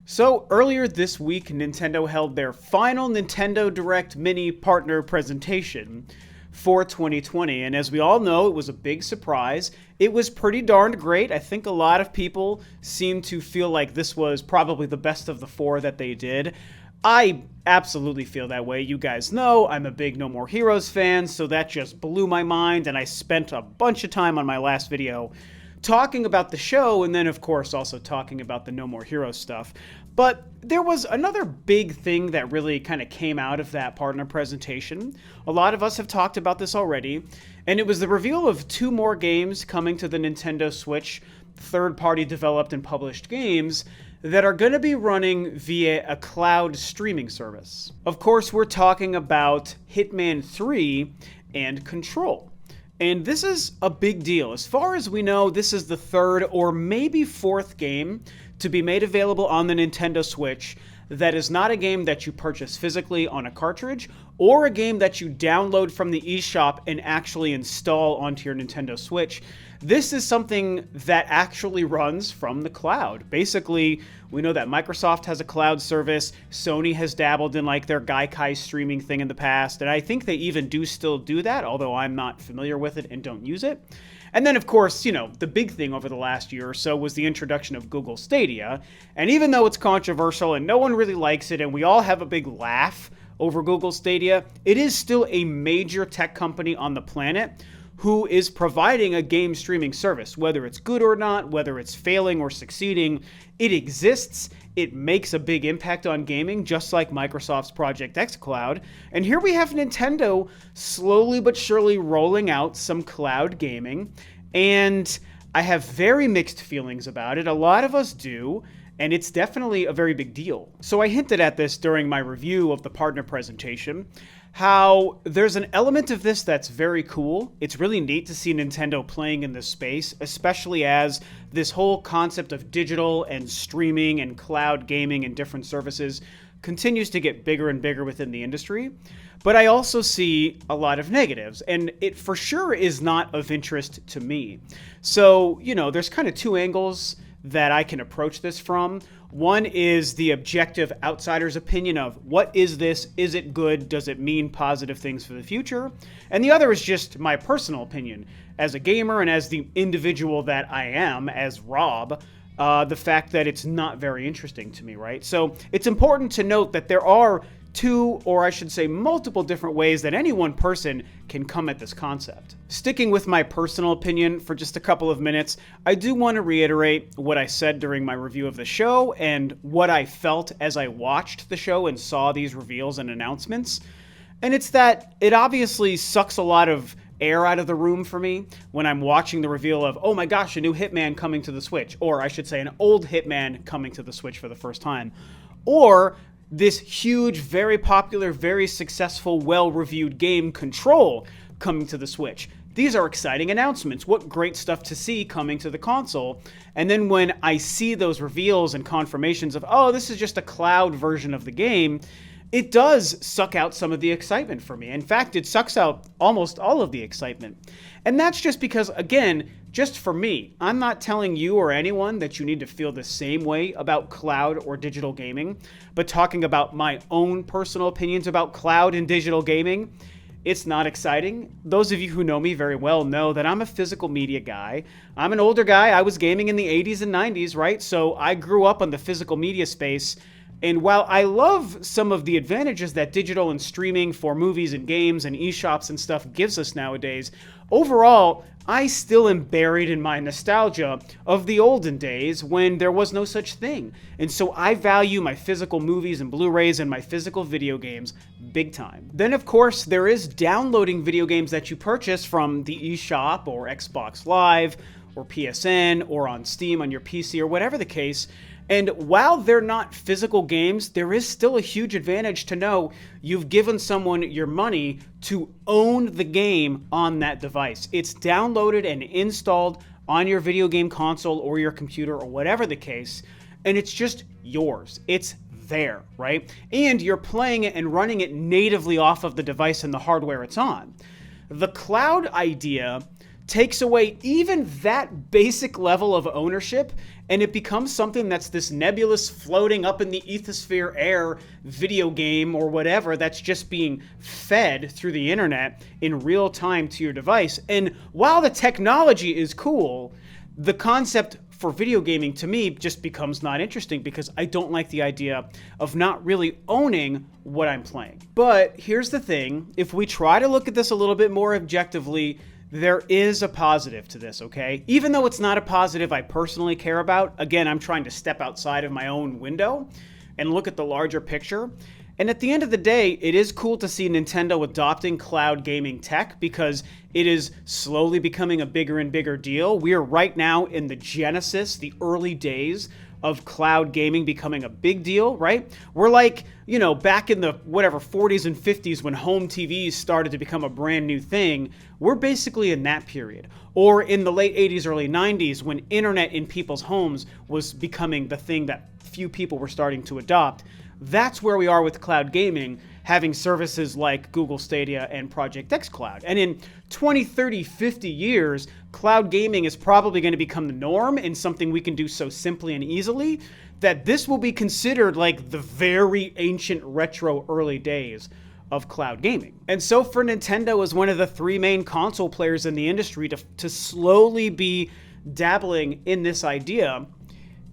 So earlier this week, Nintendo held their final Nintendo Direct Mini partner presentation for 2020. And as we all know, it was a big surprise. It was pretty darned great. I think a lot of people seem to feel like this was probably the best of the four that they did. I absolutely feel that way. You guys know I'm a big No More Heroes fan, so that just blew my mind. And I spent a bunch of time on my last video talking about the show, and then of course also talking about the No More Heroes stuff. But there was another big thing that really kind of came out of that partner presentation. A lot of us have talked about this already, and it was the reveal of two more games coming to the Nintendo Switch, third-party developed and published games that are going to be running via a cloud streaming service. Of course, we're talking about Hitman 3 and Control. And this is a big deal. As far as we know, this is the third or maybe fourth game to be made available on the Nintendo Switch that is not a game that you purchase physically on a cartridge or a game that you download from the eShop and actually install onto your Nintendo Switch. This is something that actually runs from the cloud. Basically, we know that Microsoft has a cloud service. Sony has dabbled in like their Gaikai streaming thing in the past, and I think they even do still do that, although I'm not familiar with it and don't use it. And then, of course, the big thing over the last year or so was the introduction of Google Stadia. And even though it's controversial and no one really likes it and we all have a big laugh over Google Stadia, it is still a major tech company on the planet who is providing a game streaming service. Whether it's good or not, whether it's failing or succeeding, it exists. It makes a big impact on gaming, just like Microsoft's Project xCloud. And here we have Nintendo slowly but surely rolling out some cloud gaming. And I have very mixed feelings about it. A lot of us do. And it's definitely a very big deal. So I hinted at this during my review of the partner presentation, how there's an element of this that's very cool. It's really neat to see Nintendo playing in this space, especially as this whole concept of digital and streaming and cloud gaming and different services continues to get bigger and bigger within the industry. But I also see a lot of negatives, and it for sure is not of interest to me. So, there's kind of two angles that I can approach this from. One is the objective outsider's opinion of what is this? Is it good? Does it mean positive things for the future? And the other is just my personal opinion as a gamer and as the individual that I am, as Rob, the fact that it's not very interesting to me, right? So it's important to note that there are two, or I should say multiple different ways that any one person can come at this concept. Sticking with my personal opinion for just a couple of minutes, I do want to reiterate what I said during my review of the show and what I felt as I watched the show and saw these reveals and announcements. And it's that it obviously sucks a lot of air out of the room for me when I'm watching the reveal of, oh my gosh, a new Hitman coming to the Switch, or I should say an old Hitman coming to the Switch for the first time, or this huge, very popular, very successful, well-reviewed game, Control, coming to the Switch. These are exciting announcements. What great stuff to see coming to the console. And then when I see those reveals and confirmations of, oh, this is just a cloud version of the game, it does suck out some of the excitement for me. In fact, it sucks out almost all of the excitement. And that's just because, again, just for me, I'm not telling you or anyone that you need to feel the same way about cloud or digital gaming, but talking about my own personal opinions about cloud and digital gaming, it's not exciting. Those of you who know me very well know that I'm a physical media guy. I'm an older guy. I was gaming in the 80s and 90s, right? So I grew up on the physical media space. And while I love some of the advantages that digital and streaming for movies and games and eShops and stuff gives us nowadays, overall, I still am buried in my nostalgia of the olden days when there was no such thing. And so I value my physical movies and Blu-rays and my physical video games big time. Then, of course, there is downloading video games that you purchase from the eShop or Xbox Live or PSN or on Steam on your PC or whatever the case. And while they're not physical games, there is still a huge advantage to know you've given someone your money to own the game on that device. It's downloaded and installed on your video game console or your computer or whatever the case, and it's just yours. It's there, right? And you're playing it and running it natively off of the device and the hardware it's on. The cloud idea takes away even that basic level of ownership, and it becomes something that's this nebulous, floating up in the ethosphere air video game or whatever that's just being fed through the internet in real time to your device. And while the technology is cool, the concept for video gaming to me just becomes not interesting because I don't like the idea of not really owning what I'm playing. But here's the thing, if we try to look at this a little bit more objectively, there is a positive to this, okay? Even though it's not a positive I personally care about, again, I'm trying to step outside of my own window and look at the larger picture. And at the end of the day, it is cool to see Nintendo adopting cloud gaming tech because it is slowly becoming a bigger and bigger deal. We are right now in the genesis, the early days of cloud gaming becoming a big deal, right? We're like, you know, back in the 40s and 50s when home TVs started to become a brand new thing. We're basically in that period. Or in the late 80s, early 90s when internet in people's homes was becoming the thing that few people were starting to adopt. That's where we are with cloud gaming, having services like Google Stadia and Project xCloud. And in 20, 30, 50 years, cloud gaming is probably going to become the norm and something we can do so simply and easily that this will be considered like the very ancient retro early days of cloud gaming. And so for Nintendo as one of the three main console players in the industry to slowly be dabbling in this idea,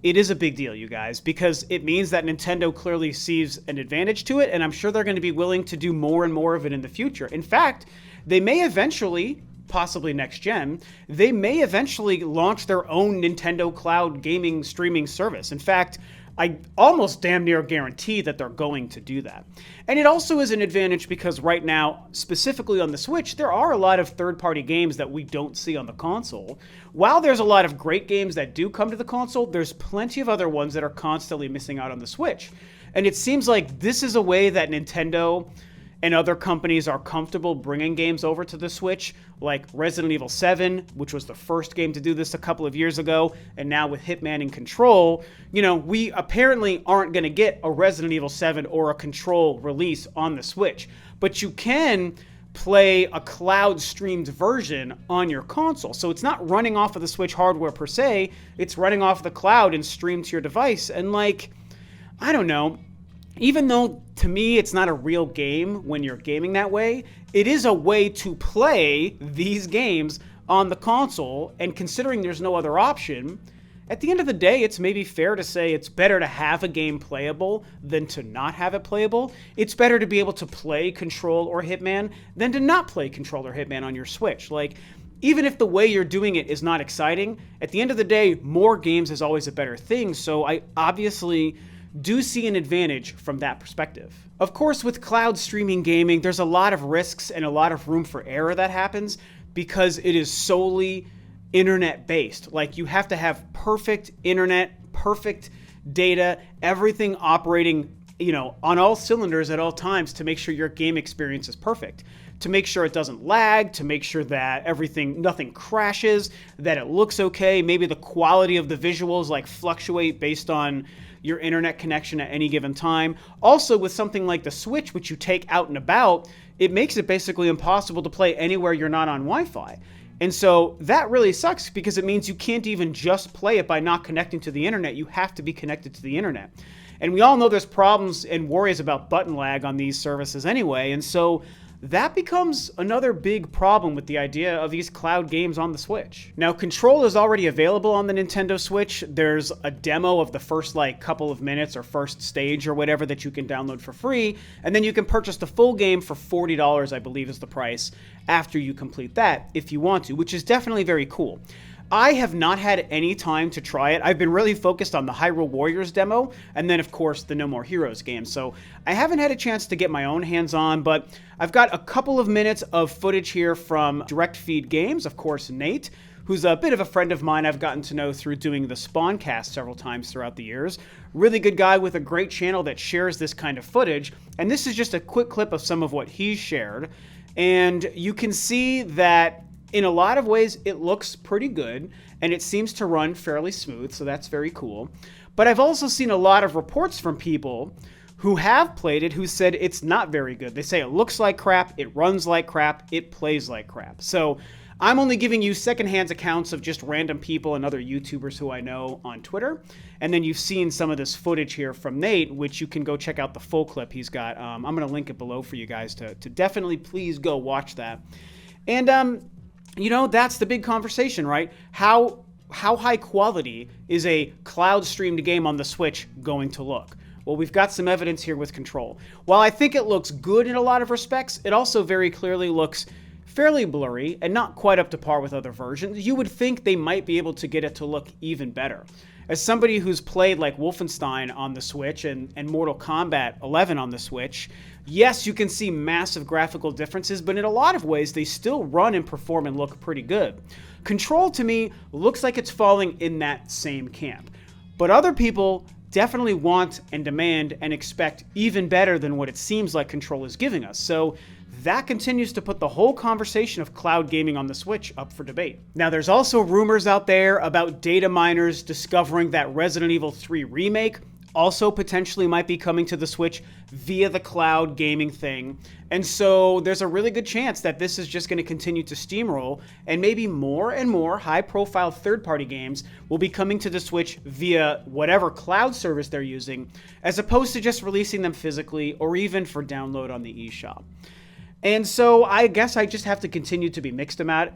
it is a big deal, you guys, because it means that Nintendo clearly sees an advantage to it, and I'm sure they're going to be willing to do more and more of it in the future. In fact, they may eventually, possibly next gen, they may eventually launch their own Nintendo cloud gaming streaming service. In fact, I almost damn near guarantee that they're going to do that. And it also is an advantage because right now, specifically on the Switch, there are a lot of third-party games that we don't see on the console. While there's a lot of great games that do come to the console, there's plenty of other ones that are constantly missing out on the Switch. And it seems like this is a way that Nintendo and other companies are comfortable bringing games over to the Switch, like Resident Evil 7, which was the first game to do this a couple of years ago, and now with Hitman and Control, you know, we apparently aren't going to get a Resident Evil 7 or a Control release on the Switch, but you can play a cloud-streamed version on your console. So it's not running off of the Switch hardware per se, it's running off the cloud and streamed to your device, and like, I don't know, even though to me it's not a real game when you're gaming that way, it is a way to play these games on the console, and considering there's no other option, at the end of the day, it's maybe fair to say it's better to have a game playable than to not have it playable. It's better to be able to play Control or Hitman than to not play Control or Hitman on your Switch. Like, even if the way you're doing it is not exciting, at the end of the day, more games is always a better thing, so I obviously do see an advantage from that perspective. Of course, with cloud streaming gaming, there's a lot of risks and a lot of room for error that happens because it is solely internet-based. Like, you have to have perfect internet, perfect data, everything operating, you know, on all cylinders at all times to make sure your game experience is perfect, to make sure it doesn't lag, to make sure that nothing crashes, that it looks okay, maybe the quality of the visuals like fluctuate based on your internet connection at any given time. Also, with something like the Switch, which you take out and about, it makes it basically impossible to play anywhere you're not on Wi-Fi. And so that really sucks because it means you can't even just play it by not connecting to the internet. You have to be connected to the internet. And we all know there's problems and worries about button lag on these services anyway, and so that becomes another big problem with the idea of these cloud games on the Switch. Now, Control is already available on the Nintendo Switch. There's a demo of the first couple of minutes or first stage or whatever that you can download for free, and then you can purchase the full game for $40, I believe is the price, after you complete that if you want to, which is definitely very cool. I have not had any time to try it. I've been really focused on the Hyrule Warriors demo, and then, of course, the No More Heroes game. So I haven't had a chance to get my own hands on, but I've got a couple of minutes of footage here from Direct Feed Games, of course, Nate, who's a bit of a friend of mine I've gotten to know through doing the Spawncast several times throughout the years. Really good guy with a great channel that shares this kind of footage, and this is just a quick clip of some of what he's shared. And you can see that in a lot of ways, it looks pretty good, and it seems to run fairly smooth, so that's very cool. But I've also seen a lot of reports from people who have played it who said it's not very good. They say it looks like crap, it runs like crap, it plays like crap. So I'm only giving you secondhand accounts of just random people and other YouTubers who I know on Twitter. And then you've seen some of this footage here from Nate, which you can go check out the full clip he's got. I'm going to link it below for you guys to definitely please go watch that. And, you know, that's the big conversation, right? How high quality is a cloud streamed game on the Switch going to look? Well, we've got some evidence here with Control. While I think it looks good in a lot of respects, it also very clearly looks fairly blurry and not quite up to par with other versions. You would think they might be able to get it to look even better. As somebody who's played like Wolfenstein on the Switch and Mortal Kombat 11 on the Switch, yes, you can see massive graphical differences, but in a lot of ways, they still run and perform and look pretty good. Control, to me, looks like it's falling in that same camp. But other people definitely want and demand and expect even better than what it seems like Control is giving us. So that continues to put the whole conversation of cloud gaming on the Switch up for debate. Now, there's also rumors out there about data miners discovering that Resident Evil 3 Remake also potentially might be coming to the Switch via the cloud gaming thing. And so there's a really good chance that this is just going to continue to steamroll, and maybe more and more high-profile third-party games will be coming to the Switch via whatever cloud service they're using, as opposed to just releasing them physically or even for download on the eShop. And so I guess I just have to continue to be mixed about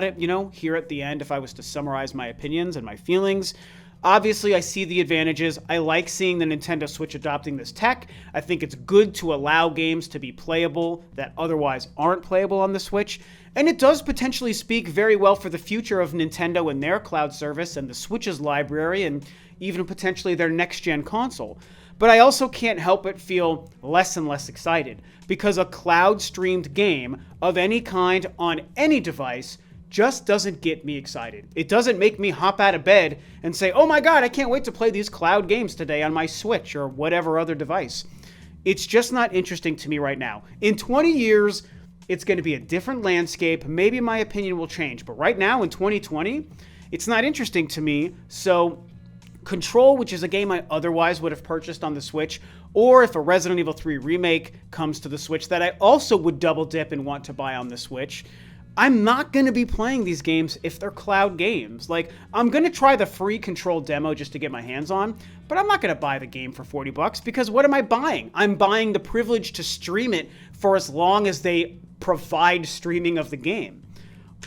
it, you know, here at the end if I was to summarize my opinions and my feelings. Obviously, I see the advantages. I like seeing the Nintendo Switch adopting this tech. I think it's good to allow games to be playable that otherwise aren't playable on the Switch. And it does potentially speak very well for the future of Nintendo and their cloud service and the Switch's library and even potentially their next-gen console. But I also can't help but feel less and less excited because a cloud-streamed game of any kind on any device just doesn't get me excited. It doesn't make me hop out of bed and say, oh my god, I can't wait to play these cloud games today on my Switch or whatever other device. It's just not interesting to me right now. In 20 years, it's going to be a different landscape. Maybe my opinion will change. But right now, in 2020, it's not interesting to me. So Control, which is a game I otherwise would have purchased on the Switch, or if a Resident Evil 3 Remake comes to the Switch that I also would double dip and want to buy on the Switch, I'm not going to be playing these games if they're cloud games. Like, I'm going to try the free Control demo just to get my hands on, but I'm not going to buy the game for $40 because what am I buying? I'm buying the privilege to stream it for as long as they provide streaming of the game.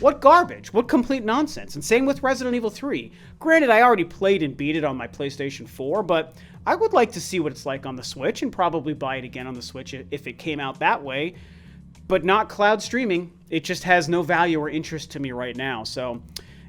What garbage. What complete nonsense. And same with Resident Evil 3. Granted, I already played and beat it on my PlayStation 4, but I would like to see what it's like on the Switch and probably buy it again on the Switch if it came out that way. But not cloud streaming. It just has no value or interest to me right now. So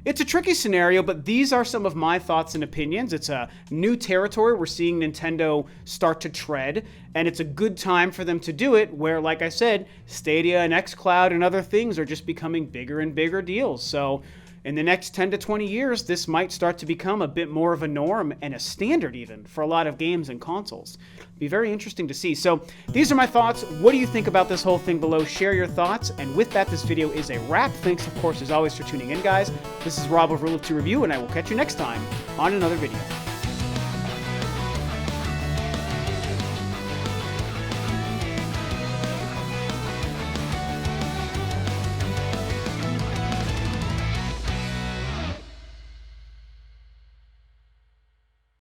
it's a tricky scenario, but these are some of my thoughts and opinions. It's a new territory we're seeing Nintendo start to tread, and it's a good time for them to do it where, like I said, Stadia and xCloud and other things are just becoming bigger and bigger deals. So in the next 10 to 20 years, this might start to become a bit more of a norm and a standard even for a lot of games and consoles. Be very interesting to see. So these are my thoughts. What do you think about this whole thing below? Share your thoughts. And with that, this video is a wrap. Thanks, of course, as always, for tuning in, guys. This is Rob of Rule of Two Review, and I will catch you next time on another video.